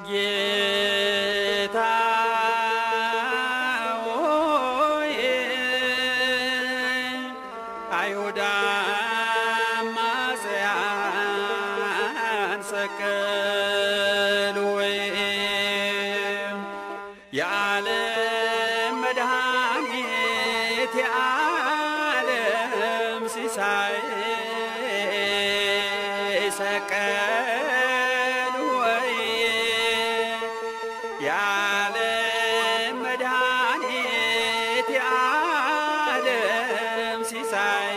ጌታ ሆይ አይሁድ አማጽያን ሰቀሉኝ የዓለም መድኃኒት የዓለም ሲሳይ ሰቀሉኝ የዓለም መድኃኒት የዓለም ሲሳይ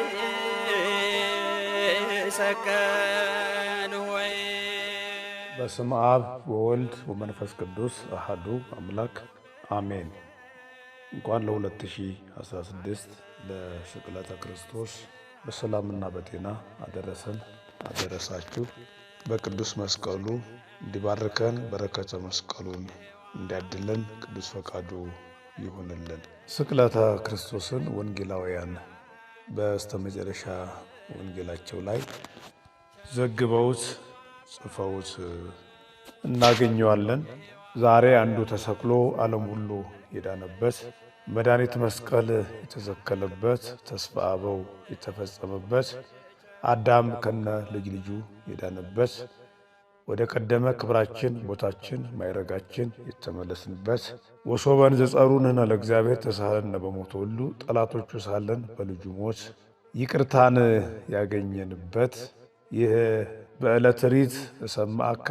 ሰቀሉኝ። በስመ አብ ወወልድ ወመንፈስ ቅዱስ አሐዱ አምላክ አሜን። እንኳን ለ2016 ለስቅለተ ክርስቶስ በሰላምና በጤና አደረሰን አደረሳችሁ። በቅዱስ መስቀሉ እንዲባርከን በረከተ መስቀሉን እንዲያድለን ቅዱስ ፈቃዱ ይሁንልን። ስቅለተ ክርስቶስን ወንጌላውያን በስተመጨረሻ ወንጌላቸው ላይ ዘግበውት ጽፈውት እናገኘዋለን። ዛሬ አንዱ ተሰቅሎ ዓለም ሁሉ የዳነበት መድኃኒት መስቀል የተሰቀለበት ተስፋ አበው የተፈጸመበት አዳም ከነ ልጅ ልጁ የዳነበት ወደ ቀደመ ክብራችን ቦታችን ማይረጋችን የተመለስንበት ወሶበን ዘጸሩንነ ለእግዚአብሔር ተሳሃለነ በሞቱ ሁሉ ጠላቶቹ ሳለን በልጁ ሞት ይቅርታን ያገኘንበት ይህ በዕለተ ሪት ሰማዕከ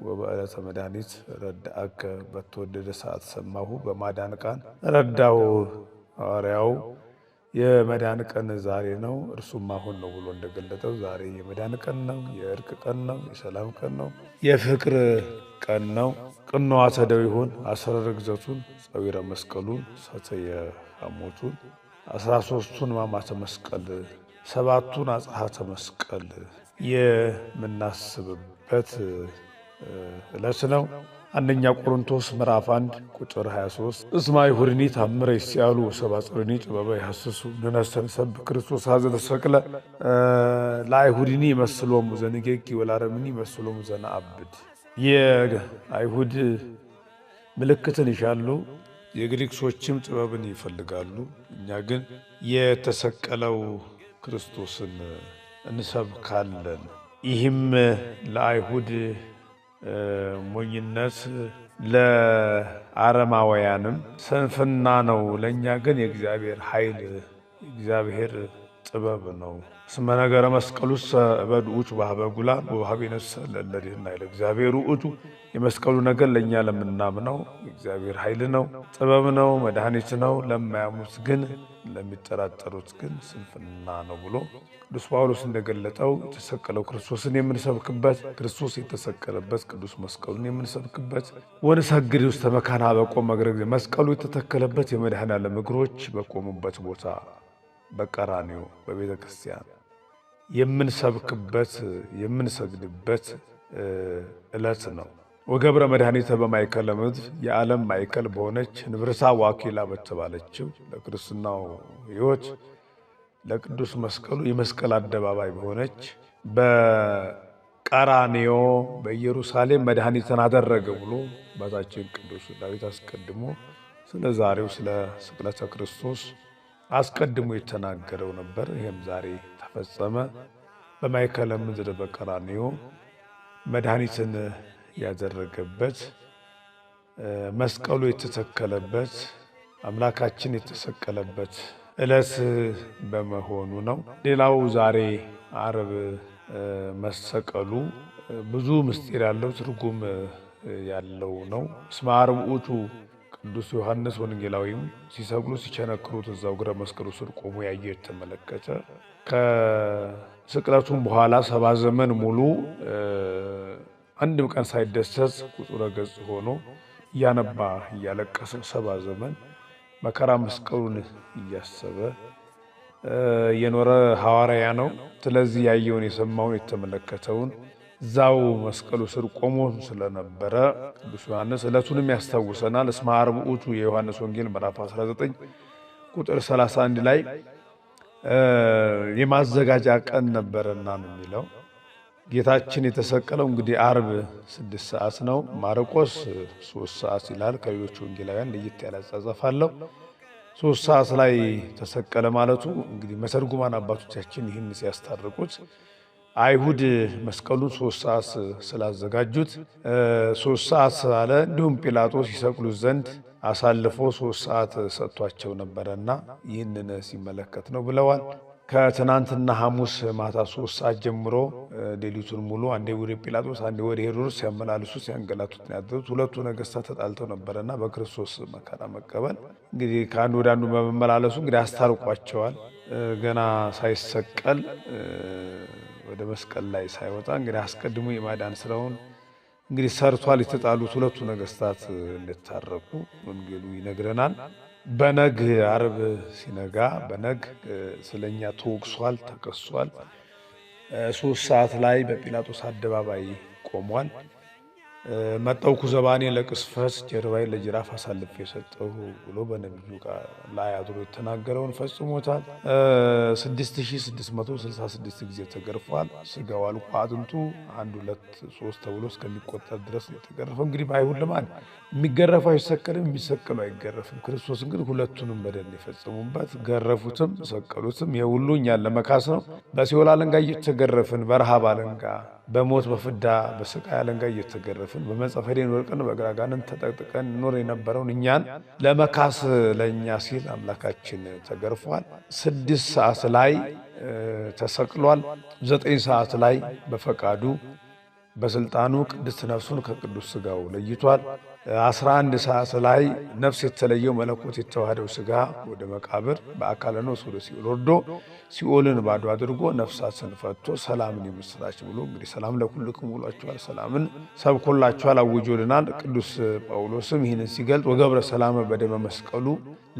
ወበዕለተ መድኃኒት ረዳእከ በተወደደ ሰዓት ሰማሁ በማዳን ቀን ረዳሁ ሐዋርያው የመዳን ቀን ዛሬ ነው እርሱም አሁን ነው ብሎ እንደገለጠው ዛሬ የመዳን ቀን ነው፣ የእርቅ ቀን ነው፣ የሰላም ቀን ነው፣ የፍቅር ቀን ነው። ቅንዋተ ደዊሁን አስረ ርግዘቱን ጸዊረ መስቀሉን ሰተየ ሐሞቱን 13ቱን ሕማማተ መስቀል 7ቱን አጽሐተ መስቀል የምናስብበት ዕለት ነው። አንደኛ ቆሮንቶስ ምዕራፍ 1 ቁጥር 23 እስመ አይሁድኒ ታምረ ይስአሉ ሰብአ ጽርኒ ጥበበ ይሐስሱ ንነሰ ንሰብክ ክርስቶስ ኀዘ ተሰቅለ ለአይሁድኒ ይመስሎሙ ዘንጌኪ ወለአረምኒ ይመስሎሙ ዘነአብድ። የአይሁድ ምልክትን ይሻሉ፣ የግሪክ ሰዎችም ጥበብን ይፈልጋሉ። እኛ ግን የተሰቀለው ክርስቶስን እንሰብካለን። ይህም ለአይሁድ ሞኝነት ለአረማውያንም ስንፍና ነው። ለእኛ ግን የእግዚአብሔር ኃይል የእግዚአብሔር ጥበብ ነው። እስመ ነገረ መስቀሉሰ እበድ ውእቱ በኀበ ጉላን ወበኀበ ይነሣ ለእለድህና ይለ እግዚአብሔር ውእቱ። የመስቀሉ ነገር ለእኛ ለምናምነው የእግዚአብሔር ኃይል ነው፣ ጥበብ ነው፣ መድኃኒት ነው። ለማያምኑት ግን ለሚጠራጠሩት ግን ስንፍና ነው ብሎ ቅዱስ ጳውሎስ እንደገለጠው የተሰቀለው ክርስቶስን የምንሰብክበት ክርስቶስ የተሰቀለበት ቅዱስ መስቀሉን የምንሰብክበት ወንሰግድ ውስተ መካነ በቆመ እግረ መስቀሉ የተተከለበት የመድኃኔዓለም እግሮች በቆሙበት ቦታ በቀራንዮ በቤተ ክርስቲያን የምንሰብክበት የምንሰግድበት ዕለት ነው። ወገብረ መድኃኒተ በማእከለ ምድር የዓለም ማዕከል በሆነች ንብረታ ዋኪላ በተባለችው ለክርስትናው ሕይወት ለቅዱስ መስቀሉ የመስቀል አደባባይ በሆነች በቀራንዮ በኢየሩሳሌም መድኃኒትን አደረገ ብሎ አባታችን ቅዱስ ዳዊት አስቀድሞ ስለ ዛሬው ስለ ስቅለተ ክርስቶስ አስቀድሞ የተናገረው ነበር። ይህም ዛሬ ተፈጸመ። በማእከለ ምድር በቀራንዮ መድኃኒትን ያደረገበት መስቀሉ የተተከለበት አምላካችን የተሰቀለበት ዕለት በመሆኑ ነው። ሌላው ዛሬ ዓርብ መሰቀሉ ብዙ ምስጢር ያለው ትርጉም ያለው ነው። እስመ ዓርብ ውእቱ ቅዱስ ዮሐንስ ወንጌላዊም ሲሰቅሉ ሲቸነክሩት እዛው እግረ መስቀሉ ስር ቆሞ ያየ የተመለከተ ከስቅለቱም በኋላ 70 ዘመን ሙሉ አንድም ቀን ሳይደሰት ቁጹረ ገጽ ሆኖ እያነባ እያለቀሰ 70 ዘመን መከራ መስቀሉን እያሰበ የኖረ ሐዋርያ ነው። ስለዚህ ያየውን የሰማውን የተመለከተውን እዛው መስቀሉ ስር ቆሞ ስለነበረ ቅዱስ ዮሐንስ ዕለቱንም ያስታውሰናል። እስመ ዓርብ ውእቱ የዮሐንስ ወንጌል ምዕራፍ 19 ቁጥር 31 ላይ የማዘጋጃ ቀን ነበረና ነው የሚለው። ጌታችን የተሰቀለው እንግዲህ ዓርብ 6 ሰዓት ነው። ማርቆስ 3 ሰዓት ይላል። ከሌሎች ወንጌላውያን ለየት ያለ አጻጻፍ አለው። 3 ሰዓት ላይ ተሰቀለ ማለቱ እንግዲህ መተርጉማን አባቶቻችን ይህን ሲያስታርቁት አይሁድ መስቀሉን 3 ሰዓት ስላዘጋጁት 3 ሰዓት አለ። እንዲሁም ጲላጦስ ይሰቅሉት ዘንድ አሳልፎ 3 ሰዓት ሰጥቷቸው ነበረና ይህንን ሲመለከት ነው ብለዋል። ከትናንትና ሐሙስ ማታ 3 ሰዓት ጀምሮ ሌሊቱን ሙሉ አንዴ ወደ ጲላጦስ አንዴ ወደ ሄሮድስ ሲያመላልሱ ሲያንገላቱት ያደሩት ሁለቱ ነገሥታት ተጣልተው ነበረና በክርስቶስ መከራ መቀበል እንግዲህ ከአንዱ ወደ አንዱ በመመላለሱ እንግዲህ አስታርቋቸዋል። ገና ሳይሰቀል ወደ መስቀል ላይ ሳይወጣ እንግዲህ አስቀድሞ የማዳን ስራውን እንግዲህ ሰርቷል። የተጣሉት ሁለቱ ነገሥታት እንደታረቁ ወንጌሉ ይነግረናል። በነግ ዓርብ ሲነጋ በነግ ስለኛ ተወቅሷል፣ ተከሷል። 3 ሰዓት ላይ በጲላጦስ አደባባይ ቆሟል። መጠውኩ ዘባኔ ለቅስፈት ጀርባዬን ለጅራፍ አሳልፌ የሰጠሁ ብሎ በነቢዩ ላይ አድሮ የተናገረውን ፈጽሞታል። 6666 ጊዜ ተገርፏል። ስጋው አልቆ አጥንቱ 1 2 3 ተብሎ እስከሚቆጠር ድረስ የተገረፈው እንግዲህ በአይሁድ ልማድ የሚገረፈው አይሰቀልም፣ የሚሰቀለው አይገረፍም። ክርስቶስ ግን ሁለቱንም በደል የፈጸሙበት ገረፉትም ሰቀሉትም። የሁሉ እኛን ለመካስ ነው። በሲኦል አለንጋ እየተገረፍን በረሃብ አለንጋ በሞት በፍዳ በስቃይ አለንጋ እየተገረፍን በመንጸፈ ደን ወድቀን በእግረ አጋንንት ተጠቅጥቀን ኖር የነበረውን እኛን ለመካስ ለእኛ ሲል አምላካችን ተገርፏል። 6 ሰዓት ላይ ተሰቅሏል። 9 ሰዓት ላይ በፈቃዱ በስልጣኑ ቅድስት ነፍሱን ከቅዱስ ስጋው ለይቷል። 11 ሰዓት ላይ ነፍስ የተለየው መለኮት የተዋህደው ስጋ ወደ መቃብር በአካለ ነፍስ ወደ ሲኦል ወርዶ ሲኦልን ባዶ አድርጎ ነፍሳትን ፈቶ ሰላምን የምስራች ብሎ እንግዲህ ሰላም ለኩልክሙ ብሏቸዋል። ሰላምን ሰብኮላቸዋል፣ አውጆልናል። ቅዱስ ጳውሎስም ይህንን ሲገልጥ ወገብረ ሰላም በደመ መስቀሉ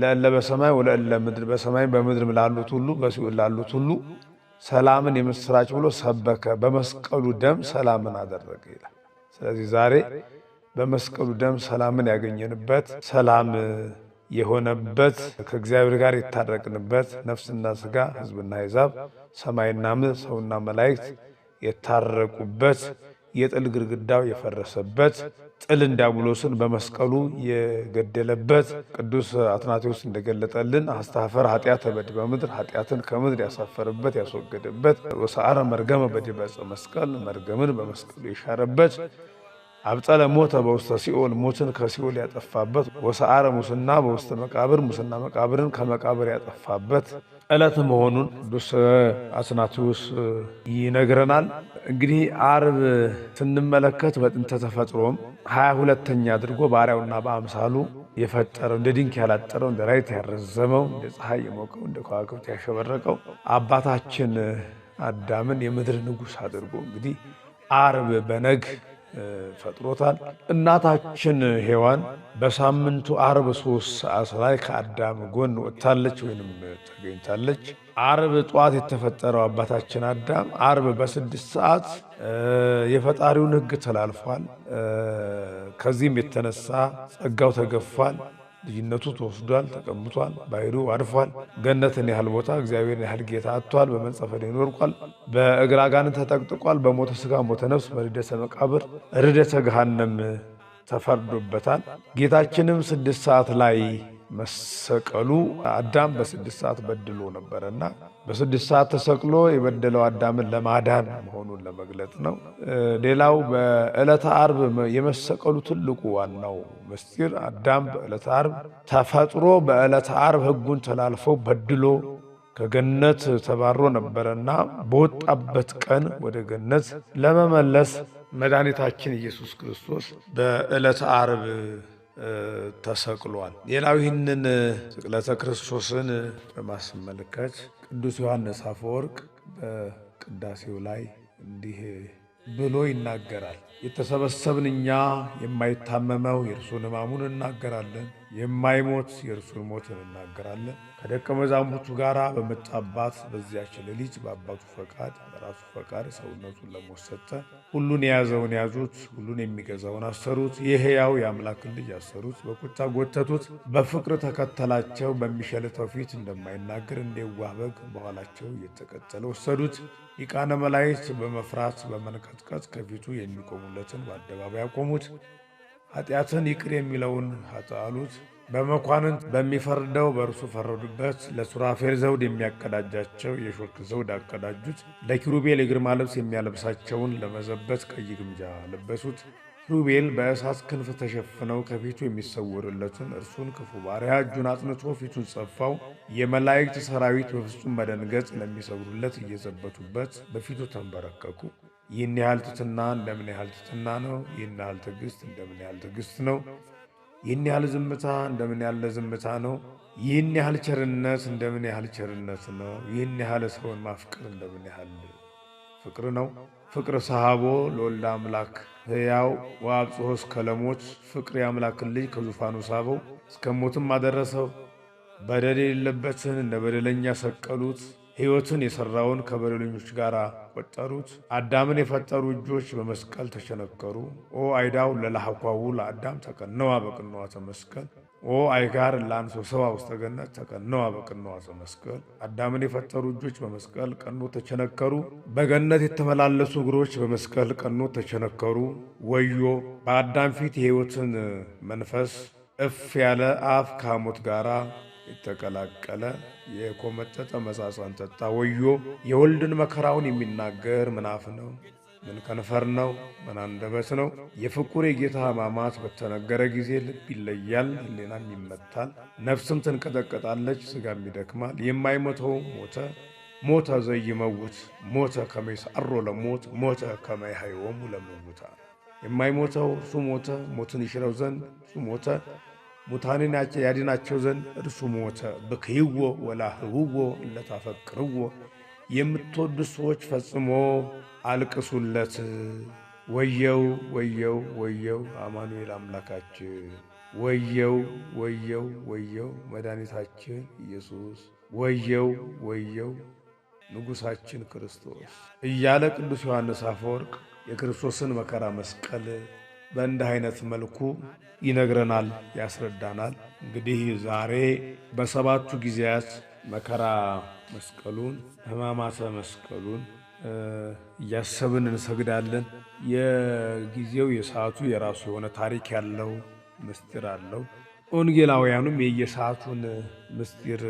ለእለ በሰማይ ወለእለ ምድር፣ በሰማይ በምድር ላሉት ሁሉ በሲኦል ላሉት ሁሉ ሰላምን የምስራች ብሎ ሰበከ። በመስቀሉ ደም ሰላምን አደረገ ይላል። ስለዚህ ዛሬ በመስቀሉ ደም ሰላምን ያገኘንበት ሰላም የሆነበት ከእግዚአብሔር ጋር የታረቅንበት ነፍስና ስጋ ሕዝብና አሕዛብ ሰማይና ምድር ሰውና መላእክት የታረቁበት የጥል ግድግዳው የፈረሰበት ጥልን ዲያብሎስን በመስቀሉ የገደለበት ቅዱስ አትናቴዎስ እንደገለጠልን አስተፋፈር ኃጢአተ በዲበ ምድር ኃጢአትን ከምድር ያሳፈረበት ያስወገደበት ወሰአረ መርገመ በዲበ ዕፀ መስቀል መርገምን በመስቀሉ የሻረበት አብጠለ ሞተ በውስተ ሲኦል ሞትን ከሲኦል ያጠፋበት ወሰአረ ሙስና በውስተ መቃብር ሙስና መቃብርን ከመቃብር ያጠፋበት ዕለት መሆኑን ቅዱስ አትናቴዎስ ይነግረናል። እንግዲህ ዓርብ ስንመለከት በጥንተ ተፈጥሮም 22ኛ አድርጎ ባሪያውና በአምሳሉ የፈጠረው እንደ ድንክ ያላጠረው እንደ ራይት ያረዘመው እንደ ፀሐይ የሞቀው እንደ ከዋክብት ያሸበረቀው አባታችን አዳምን የምድር ንጉሥ አድርጎ እንግዲህ ዓርብ በነግ ፈጥሮታል። እናታችን ሔዋን በሳምንቱ ዓርብ 3 ሰዓት ላይ ከአዳም ጎን ወጥታለች ወይንም ተገኝታለች። ዓርብ ጠዋት የተፈጠረው አባታችን አዳም ዓርብ በ6 ሰዓት የፈጣሪውን ሕግ ተላልፏል። ከዚህም የተነሳ ጸጋው ተገፏል። ልጅነቱ ተወስዷል፣ ተቀምጧል፣ ባሕርዩ አርፏል። ገነትን ያህል ቦታ እግዚአብሔርን ያህል ጌታ አጥቷል። በመንጸፈ ደን ወድቋል። በእግረ አጋንንት ተጠቅጥቋል። በሞተ ሥጋ ሞተ ነፍስ በርደተ መቃብር ርደተ ገሃነም ተፈርዶበታል። ጌታችንም 6 ሰዓት ላይ መሰቀሉ አዳም በ6 ሰዓት በድሎ ነበረና በ6 ሰዓት ተሰቅሎ የበደለው አዳምን ለማዳን መሆኑን ለመግለጥ ነው። ሌላው በዕለተ ዓርብ የመሰቀሉ ትልቁ ዋናው ምስጢር አዳም በዕለተ ዓርብ ተፈጥሮ በዕለተ ዓርብ ሕጉን ተላልፎ በድሎ ከገነት ተባሮ ነበረና በወጣበት ቀን ወደ ገነት ለመመለስ መድኃኒታችን ኢየሱስ ክርስቶስ በዕለተ ዓርብ ተሰቅሏል። ሌላው ይህንን ስቅለተ ክርስቶስን በማስመልከት ቅዱስ ዮሐንስ አፈወርቅ በቅዳሴው ላይ እንዲህ ብሎ ይናገራል። የተሰበሰብን እኛ የማይታመመው የእርሱን ሕማሙን እናገራለን፣ የማይሞት የእርሱን ሞት እናገራለን። ከደቀ መዛሙርቱ ጋር በመጣባት በዚያች ሌሊት በአባቱ ፈቃድ በራሱ ፈቃድ ሰውነቱን ለሞት ሰጠ። ሁሉን የያዘውን ያዙት፣ ሁሉን የሚገዛውን አሰሩት፣ የሕያው የአምላክን ልጅ አሰሩት፣ በቁጣ ጎተቱት፣ በፍቅር ተከተላቸው። በሚሸልተው ፊት እንደማይናገር እንደ የዋህ በግ በኋላቸው እየተቀጠለ ወሰዱት። ሊቃነ መላእክት በመፍራት በመንቀጥቀጥ ከፊቱ የሚቆሙለትን በአደባባይ አቆሙት። ኃጢአትን ይቅር የሚለውን አሉት። በመኳንንት በሚፈርደው በእርሱ ፈረዱበት። ለሱራፌል ዘውድ የሚያቀዳጃቸው የሾክ ዘውድ አቀዳጁት። ለኪሩቤል የግርማ ልብስ የሚያለብሳቸውን ለመዘበት ቀይ ግምጃ ለበሱት። ኪሩቤል በእሳት ክንፍ ተሸፍነው ከፊቱ የሚሰወርለትን እርሱን ክፉ ባሪያ እጁን አጽንቶ ፊቱን ጸፋው። የመላእክት ሰራዊት በፍጹም መደንገጥ ለሚሰግዱለት እየዘበቱበት በፊቱ ተንበረከኩ። ይህን ያህል ትሕትና እንደምን ያህል ትሕትና ነው! ይህን ያህል ትዕግሥት እንደምን ያህል ትዕግሥት ነው! ይህን ያህል ዝምታ እንደምን ያለ ዝምታ ነው! ይህን ያህል ቸርነት እንደምን ያህል ቸርነት ነው! ይህን ያህል ሰውን ማፍቀር እንደምን ያህል ፍቅር ነው! ፍቅር ሰሃቦ ለወልደ አምላክ ሕያው ወአብጽሖ እስከ ለሞት። ፍቅር የአምላክን ልጅ ከዙፋኑ ሳበው እስከ ሞትም አደረሰው። በደል የሌለበትን እንደ በደለኛ ሰቀሉት። ሕይወትን የሠራውን ከበደለኞች ጋር ቆጠሩት። አዳምን የፈጠሩ እጆች በመስቀል ተቸነከሩ። ኦ አይዳው ለላህኳው ለአዳም ተቀነዋ በቅንዋተ መስቀል። ኦ አይጋር ለአንሶ ሰባ ውስተ ገነት ተቀነዋ በቅንዋተ መስቀል። አዳምን የፈጠሩ እጆች በመስቀል ቀኖት ተቸነከሩ። በገነት የተመላለሱ እግሮች በመስቀል ቀኖት ተቸነከሩ። ወዮ በአዳም ፊት የሕይወትን መንፈስ እፍ ያለ አፍ ከሐሞት ጋራ የተቀላቀለ የኮመጠጠ መጻጻን ጠጣ። ወዮ የወልድን መከራውን የሚናገር ምን አፍ ነው? ምን ከንፈር ነው? ምን አንደበት ነው? የፍቁር የጌታ ሕማማት በተነገረ ጊዜ ልብ ይለያል፣ ሕሊናም ይመታል፣ ነፍስም ትንቀጠቀጣለች፣ ሥጋም ይደክማል። የማይሞተው ሞተ፣ ሞተ ዘይመውት ሞተ ከመ ይስዐሮ ለሞት ሞተ ከመ ይሕይዮሙ ለሙታን። የማይሞተው እርሱ ሞተ፣ ሞትን ይሽረው ዘንድ እርሱ ሞተ፣ ሙታንን ያድናቸው ዘንድ እርሱ ሞተ። ብክይዎ ወላህውዎ እለታፈቅርዎ። የምትወዱት ሰዎች ፈጽሞ አልቅሱለት። ወየው ወየው ወየው አማኑኤል አምላካችን፣ ወየው ወየው ወየው መድኃኒታችን ኢየሱስ፣ ወየው ወየው ንጉሣችን ክርስቶስ እያለ ቅዱስ ዮሐንስ አፈወርቅ የክርስቶስን መከራ መስቀል በእንዲህ አይነት መልኩ ይነግረናል፣ ያስረዳናል። እንግዲህ ዛሬ በሰባቱ ጊዜያት መከራ መስቀሉን ሕማማተ መስቀሉን እያሰብን እንሰግዳለን። የጊዜው የሰዓቱ የራሱ የሆነ ታሪክ ያለው ምስጢር አለው። ወንጌላውያኑም የየሰዓቱን ምስጢር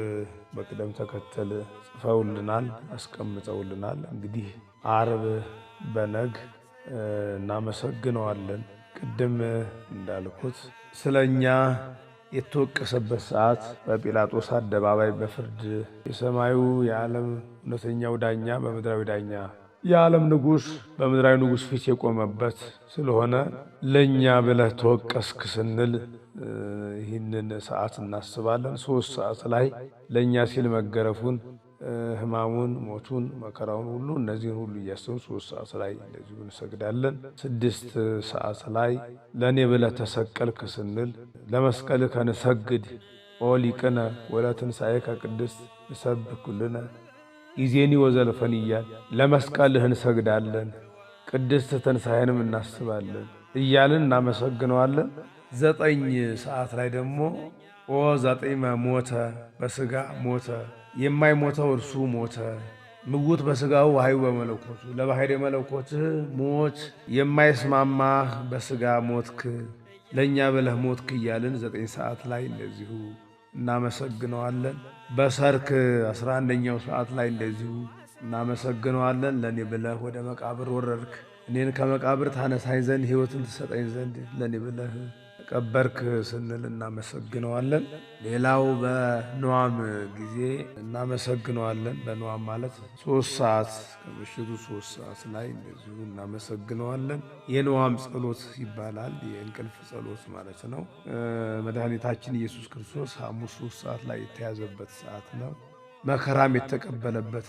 በቅደም ተከተል ጽፈውልናል፣ አስቀምጠውልናል። እንግዲህ ዓርብ በነግ እናመሰግነዋለን። ቅድም እንዳልኩት ስለኛ የተወቀሰበት ሰዓት በጲላጦስ አደባባይ በፍርድ የሰማዩ የዓለም እውነተኛው ዳኛ በምድራዊ ዳኛ የዓለም ንጉሥ በምድራዊ ንጉሥ ፊት የቆመበት ስለሆነ ለእኛ ብለህ ተወቀስክ ስንል ይህንን ሰዓት እናስባለን። 3 ሰዓት ላይ ለእኛ ሲል መገረፉን፣ ሕማሙን፣ ሞቱን፣ መከራውን ሁሉ እነዚህን ሁሉ እያሰብን 3 ሰዓት ላይ እንደዚሁ እንሰግዳለን። 6 ሰዓት ላይ ለእኔ ብለህ ተሰቀልክ ስንል ለመስቀልከ ንሰግድ ኦ ሊቅነ ወለትንሣኤከ ቅድስት ንሰብክ ኩልነ ኢዜኒ ወዘልፈን እያል ለመስቀልህ እንሰግዳለን። ቅድስት ትንሣኤንም እናስባለን እያልን እናመሰግነዋለን። 9 ሰዓት ላይ ደግሞ ኦ ዘጢመ ሞተ በሥጋ ሞተ የማይሞተው እርሱ ሞተ ምውት በሥጋው ወሐዩ በመለኮቱ ለባሕርይ መለኮትህ ሞት የማይስማማህ በሥጋ ሞትክ ለእኛ ብለህ ሞትክ እያልን 9 ሰዓት ላይ እንደዚሁ እናመሰግነዋለን። በሰርክ 11ኛው ሰዓት ላይ እንደዚሁ እናመሰግነዋለን። ለእኔ ብለህ ወደ መቃብር ወረድክ፣ እኔን ከመቃብር ታነሳኝ ዘንድ ሕይወትን ትሰጠኝ ዘንድ ለእኔ ብለህ ተቀበርክ ስንል እናመሰግነዋለን። ሌላው በነዋም ጊዜ እናመሰግነዋለን። በነዋም ማለት 3 ሰዓት ከምሽቱ 3 ሰዓት ላይ እንደዚሁ እናመሰግነዋለን። የነዋም ጸሎት ይባላል። የእንቅልፍ ጸሎት ማለት ነው። መድኃኒታችን ኢየሱስ ክርስቶስ ሐሙስ 3 ሰዓት ላይ የተያዘበት ሰዓት ነው። መከራም የተቀበለበት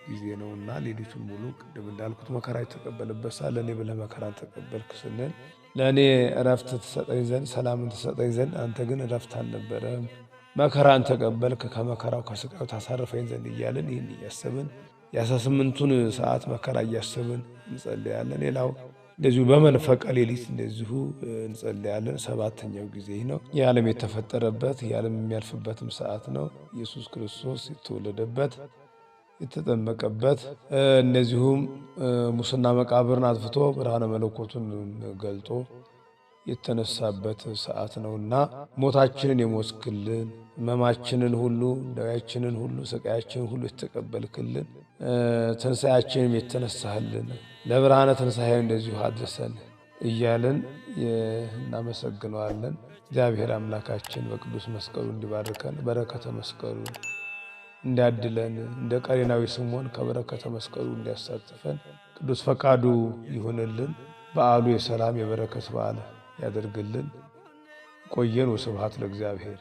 ጊዜ ነውና ሌሊቱን ሙሉ ቅድም እንዳልኩት መከራ የተቀበለበት ሰዓት ለእኔ ብለህ መከራን ተቀበልክ ስንል ለእኔ እረፍት ትሰጠኝ ዘንድ ሰላምን ትሰጠኝ ዘንድ አንተ ግን እረፍት አልነበረም፣ መከራን ተቀበልክ፣ ከመከራው ከስቃዩ ታሳርፈኝ ዘንድ እያልን ይህን እያሰብን የ18ቱን ሰዓት መከራ እያሰብን እንጸልያለን። ሌላው እንደዚሁ በመንፈቀ ሌሊት እንደዚሁ እንጸልያለን። 7ኛው ጊዜ ነው። የዓለም የተፈጠረበት የዓለም የሚያልፍበትም ሰዓት ነው። ኢየሱስ ክርስቶስ የተወለደበት የተጠመቀበት እንደዚሁም ሙስና መቃብርን አጥፍቶ ብርሃነ መለኮቱን ገልጦ የተነሳበት ሰዓት ነውና ሞታችንን የሞትክልን፣ ሕመማችንን ሁሉ፣ ደዌያችንን ሁሉ፣ ስቃያችንን ሁሉ የተቀበልክልን፣ ትንሣኤያችንም የተነሳህልን ለብርሃነ ትንሣኤ እንደዚሁ አድርሰን እያለን እናመሰግነዋለን። እግዚአብሔር አምላካችን በቅዱስ መስቀሉ እንዲባርከን በረከተ መስቀሉ እንዲያድለን እንደ ቀሬናዊ ስምዖን ከበረከተ መስቀሉ እንዲያሳትፈን ቅዱስ ፈቃዱ ይሁንልን። በዓሉ የሰላም የበረከት በዓል ያደርግልን። ቆየን። ወስብሐት ለእግዚአብሔር።